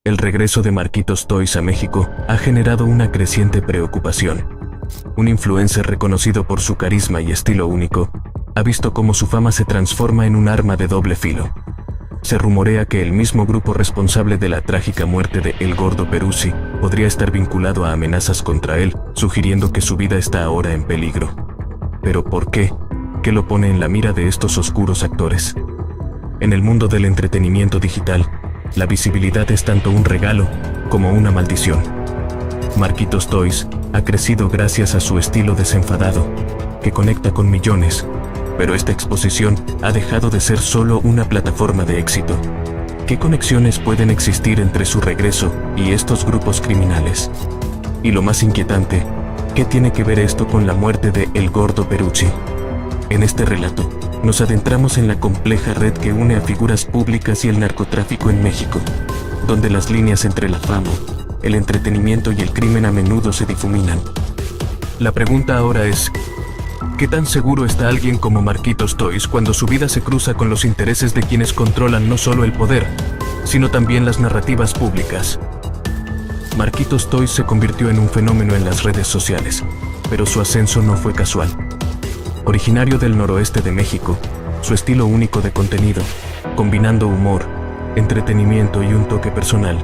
El regreso de Marquitos Toys a México ha generado una creciente preocupación. Un influencer reconocido por su carisma y estilo único, ha visto cómo su fama se transforma en un arma de doble filo. Se rumorea que el mismo grupo responsable de la trágica muerte de El Gordo Peruzzi podría estar vinculado a amenazas contra él, sugiriendo que su vida está ahora en peligro. ¿Pero por qué? ¿Qué lo pone en la mira de estos oscuros actores? En el mundo del entretenimiento digital, la visibilidad es tanto un regalo como una maldición. Marquitos Toys ha crecido gracias a su estilo desenfadado, que conecta con millones, pero esta exposición ha dejado de ser solo una plataforma de éxito. ¿Qué conexiones pueden existir entre su regreso y estos grupos criminales? Y lo más inquietante, ¿qué tiene que ver esto con la muerte de El Gordo Peruzzi? En este relato, nos adentramos en la compleja red que une a figuras públicas y el narcotráfico en México, donde las líneas entre la fama, el entretenimiento y el crimen a menudo se difuminan. La pregunta ahora es, ¿qué tan seguro está alguien como Marquitos Toys cuando su vida se cruza con los intereses de quienes controlan no solo el poder, sino también las narrativas públicas? Marquitos Toys se convirtió en un fenómeno en las redes sociales, pero su ascenso no fue casual. Originario del noroeste de México, su estilo único de contenido, combinando humor, entretenimiento y un toque personal,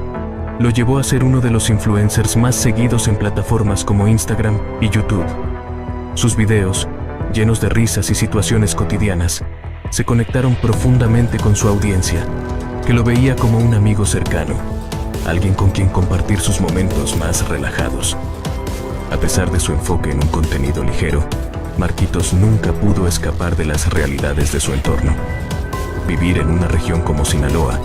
lo llevó a ser uno de los influencers más seguidos en plataformas como Instagram y YouTube. Sus videos, llenos de risas y situaciones cotidianas, se conectaron profundamente con su audiencia, que lo veía como un amigo cercano, alguien con quien compartir sus momentos más relajados. A pesar de su enfoque en un contenido ligero, Marquitos nunca pudo escapar de las realidades de su entorno. Vivir en una región como Sinaloa,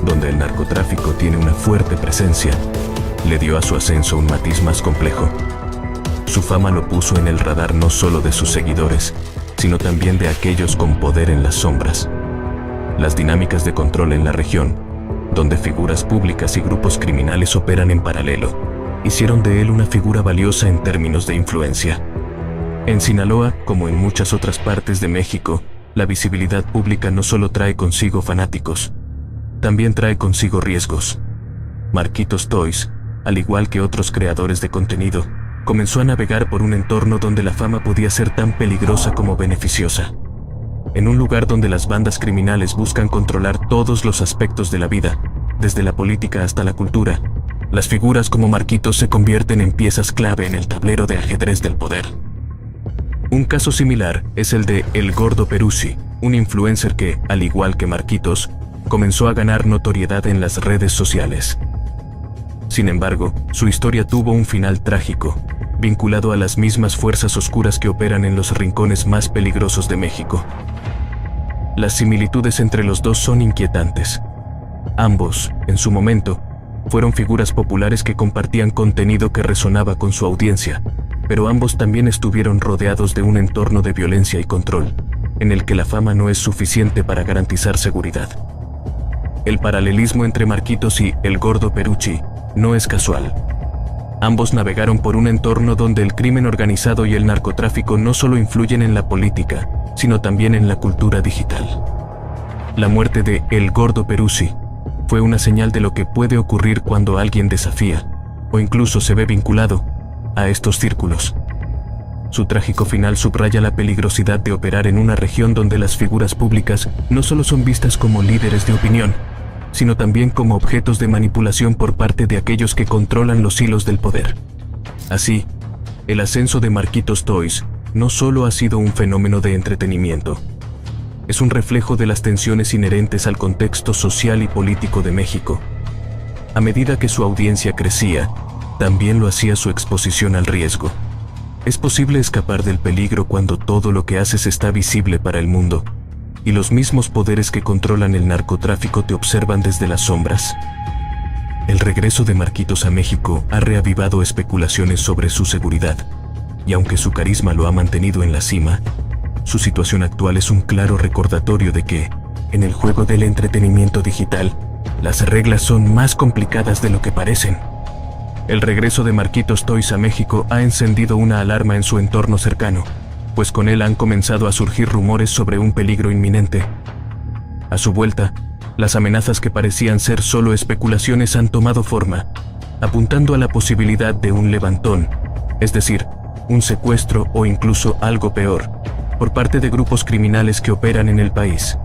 donde el narcotráfico tiene una fuerte presencia, le dio a su ascenso un matiz más complejo. Su fama lo puso en el radar no solo de sus seguidores, sino también de aquellos con poder en las sombras. Las dinámicas de control en la región, donde figuras públicas y grupos criminales operan en paralelo, hicieron de él una figura valiosa en términos de influencia. En Sinaloa, como en muchas otras partes de México, la visibilidad pública no solo trae consigo fanáticos, también trae consigo riesgos. Marquitos Toys, al igual que otros creadores de contenido, comenzó a navegar por un entorno donde la fama podía ser tan peligrosa como beneficiosa. En un lugar donde las bandas criminales buscan controlar todos los aspectos de la vida, desde la política hasta la cultura, las figuras como Marquitos se convierten en piezas clave en el tablero de ajedrez del poder. Un caso similar es el de El Gordo Peruzzi, un influencer que, al igual que Marquitos, comenzó a ganar notoriedad en las redes sociales. Sin embargo, su historia tuvo un final trágico, vinculado a las mismas fuerzas oscuras que operan en los rincones más peligrosos de México. Las similitudes entre los dos son inquietantes. Ambos, en su momento, fueron figuras populares que compartían contenido que resonaba con su audiencia, pero ambos también estuvieron rodeados de un entorno de violencia y control, en el que la fama no es suficiente para garantizar seguridad. El paralelismo entre Marquitos y El Gordo Peruzzi no es casual. Ambos navegaron por un entorno donde el crimen organizado y el narcotráfico no solo influyen en la política, sino también en la cultura digital. La muerte de El Gordo Peruzzi fue una señal de lo que puede ocurrir cuando alguien desafía, o incluso se ve vinculado, a estos círculos. Su trágico final subraya la peligrosidad de operar en una región donde las figuras públicas no solo son vistas como líderes de opinión, sino también como objetos de manipulación por parte de aquellos que controlan los hilos del poder. Así, el ascenso de Marquitos Toys no solo ha sido un fenómeno de entretenimiento, es un reflejo de las tensiones inherentes al contexto social y político de México. A medida que su audiencia crecía, también lo hacía su exposición al riesgo. Es posible escapar del peligro cuando todo lo que haces está visible para el mundo, y los mismos poderes que controlan el narcotráfico te observan desde las sombras. El regreso de Marquitos a México ha reavivado especulaciones sobre su seguridad, y aunque su carisma lo ha mantenido en la cima, su situación actual es un claro recordatorio de que, en el juego del entretenimiento digital, las reglas son más complicadas de lo que parecen. El regreso de Marquitos Toys a México ha encendido una alarma en su entorno cercano, pues con él han comenzado a surgir rumores sobre un peligro inminente. A su vuelta, Las amenazas que parecían ser solo especulaciones han tomado forma, apuntando a la posibilidad de un levantón, es decir, un secuestro o incluso algo peor, por parte de grupos criminales que operan en el país.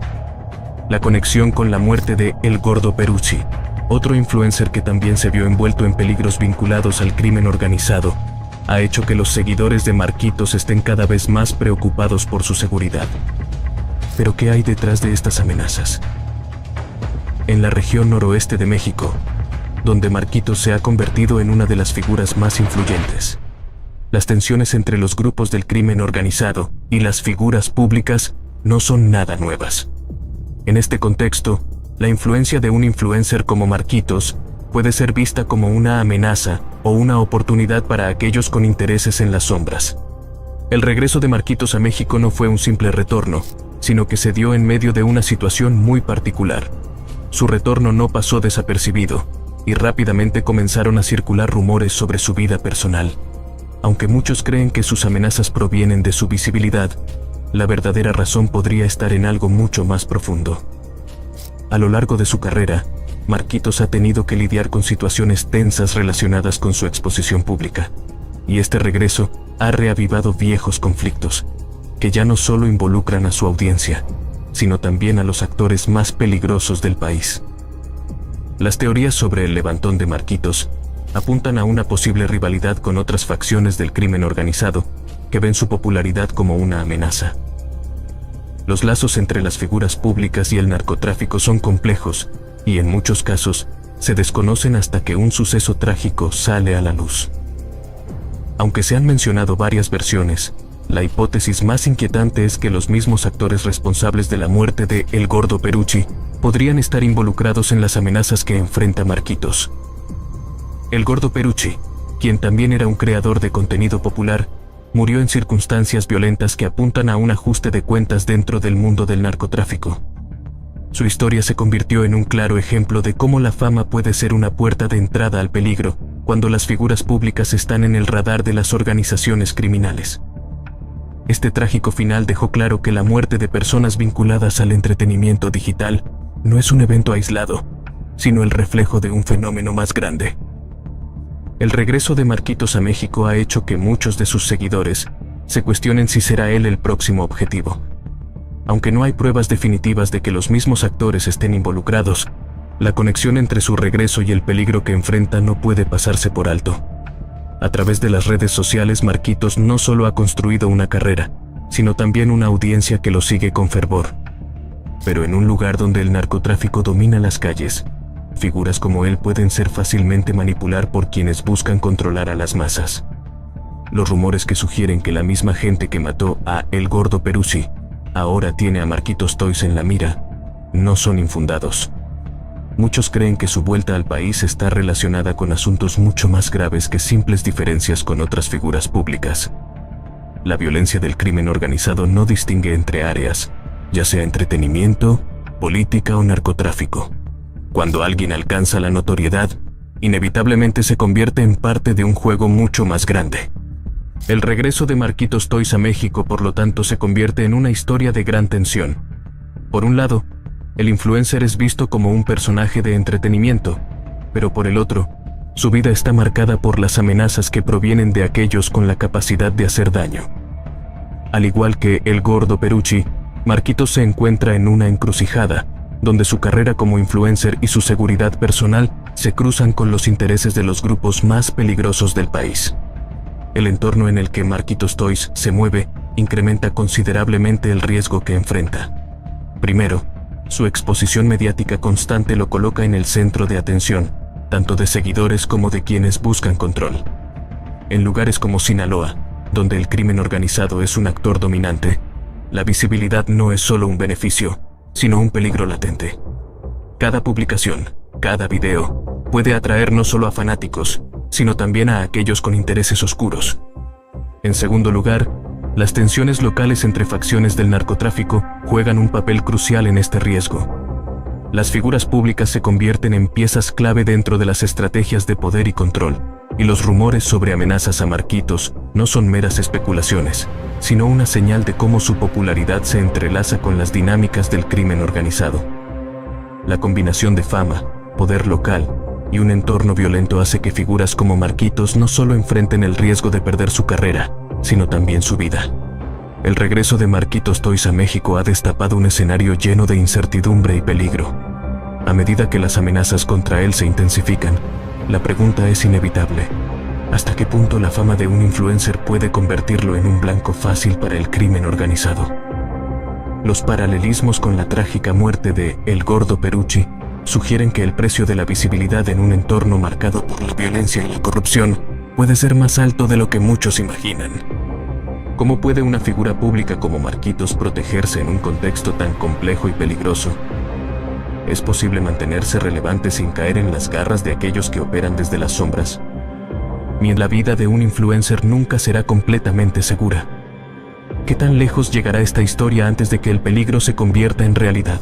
La conexión con la muerte de El Gordo Perucci, otro influencer que también se vio envuelto en peligros vinculados al crimen organizado, ha hecho que los seguidores de Marquitos estén cada vez más preocupados por su seguridad. ¿Pero qué hay detrás de estas amenazas? En la región noroeste de México, donde Marquitos se ha convertido en una de las figuras más influyentes, las tensiones entre los grupos del crimen organizado y las figuras públicas no son nada nuevas. En este contexto, la influencia de un influencer como Marquitos puede ser vista como una amenaza o una oportunidad para aquellos con intereses en las sombras. El regreso de Marquitos a México no fue un simple retorno, sino que se dio en medio de una situación muy particular. Su retorno no pasó desapercibido, y rápidamente comenzaron a circular rumores sobre su vida personal. Aunque muchos creen que sus amenazas provienen de su visibilidad, la verdadera razón podría estar en algo mucho más profundo. A lo largo de su carrera, Marquitos ha tenido que lidiar con situaciones tensas relacionadas con su exposición pública, y este regreso ha reavivado viejos conflictos, que ya no solo involucran a su audiencia, sino también a los actores más peligrosos del país. Las teorías sobre el levantón de Marquitos apuntan a una posible rivalidad con otras facciones del crimen organizado, que ven su popularidad como una amenaza. Los lazos entre las figuras públicas y el narcotráfico son complejos, y en muchos casos, se desconocen hasta que un suceso trágico sale a la luz. Aunque se han mencionado varias versiones, la hipótesis más inquietante es que los mismos actores responsables de la muerte de El Gordo Perucci podrían estar involucrados en las amenazas que enfrenta Marquitos. El Gordo Perucci, quien también era un creador de contenido popular, murió en circunstancias violentas que apuntan a un ajuste de cuentas dentro del mundo del narcotráfico. Su historia se convirtió en un claro ejemplo de cómo la fama puede ser una puerta de entrada al peligro cuando las figuras públicas están en el radar de las organizaciones criminales. Este trágico final dejó claro que la muerte de personas vinculadas al entretenimiento digital no es un evento aislado, sino el reflejo de un fenómeno más grande. El regreso de Marquitos a México ha hecho que muchos de sus seguidores se cuestionen si será él el próximo objetivo. Aunque no hay pruebas definitivas de que los mismos actores estén involucrados, la conexión entre su regreso y el peligro que enfrenta no puede pasarse por alto. A través de las redes sociales, Marquitos no solo ha construido una carrera, sino también una audiencia que lo sigue con fervor. Pero en un lugar donde el narcotráfico domina las calles, figuras como él pueden ser fácilmente manipular por quienes buscan controlar a las masas. Los rumores que sugieren que la misma gente que mató a El Gordo Perucci ahora tiene a Marquitos Toys en la mira no son infundados. Muchos creen que su vuelta al país está relacionada con asuntos mucho más graves que simples diferencias con otras figuras públicas. La violencia del crimen organizado no distingue entre áreas, ya sea entretenimiento, política o narcotráfico. Cuando alguien alcanza la notoriedad, inevitablemente se convierte en parte de un juego mucho más grande. El regreso de Marquitos Toys a México, por lo tanto, se convierte en una historia de gran tensión. Por un lado, el influencer es visto como un personaje de entretenimiento, pero por el otro, su vida está marcada por las amenazas que provienen de aquellos con la capacidad de hacer daño. Al igual que El Gordo Perucci, Marquitos se encuentra en una encrucijada, donde su carrera como influencer y su seguridad personal se cruzan con los intereses de los grupos más peligrosos del país. El entorno en el que Marquitos Toys se mueve incrementa considerablemente el riesgo que enfrenta. Primero, su exposición mediática constante lo coloca en el centro de atención, tanto de seguidores como de quienes buscan control. En lugares como Sinaloa, donde el crimen organizado es un actor dominante, la visibilidad no es solo un beneficio, sino un peligro latente. Cada publicación, cada video, puede atraer no solo a fanáticos, sino también a aquellos con intereses oscuros. En segundo lugar, las tensiones locales entre facciones del narcotráfico juegan un papel crucial en este riesgo. Las figuras públicas se convierten en piezas clave dentro de las estrategias de poder y control, y los rumores sobre amenazas a Marquitos no son meras especulaciones, sino una señal de cómo su popularidad se entrelaza con las dinámicas del crimen organizado. La combinación de fama, poder local y un entorno violento hace que figuras como Marquitos no solo enfrenten el riesgo de perder su carrera, sino también su vida. El regreso de Marquitos Toys a México ha destapado un escenario lleno de incertidumbre y peligro. A medida que las amenazas contra él se intensifican, la pregunta es inevitable: ¿hasta qué punto la fama de un influencer puede convertirlo en un blanco fácil para el crimen organizado? Los paralelismos con la trágica muerte de El Gordo Perucci sugieren que el precio de la visibilidad en un entorno marcado por la violencia y la corrupción puede ser más alto de lo que muchos imaginan. ¿Cómo puede una figura pública como Marquitos protegerse en un contexto tan complejo y peligroso? ¿Es posible mantenerse relevante sin caer en las garras de aquellos que operan desde las sombras? La vida de un influencer nunca será completamente segura. ¿Qué tan lejos llegará esta historia antes de que el peligro se convierta en realidad?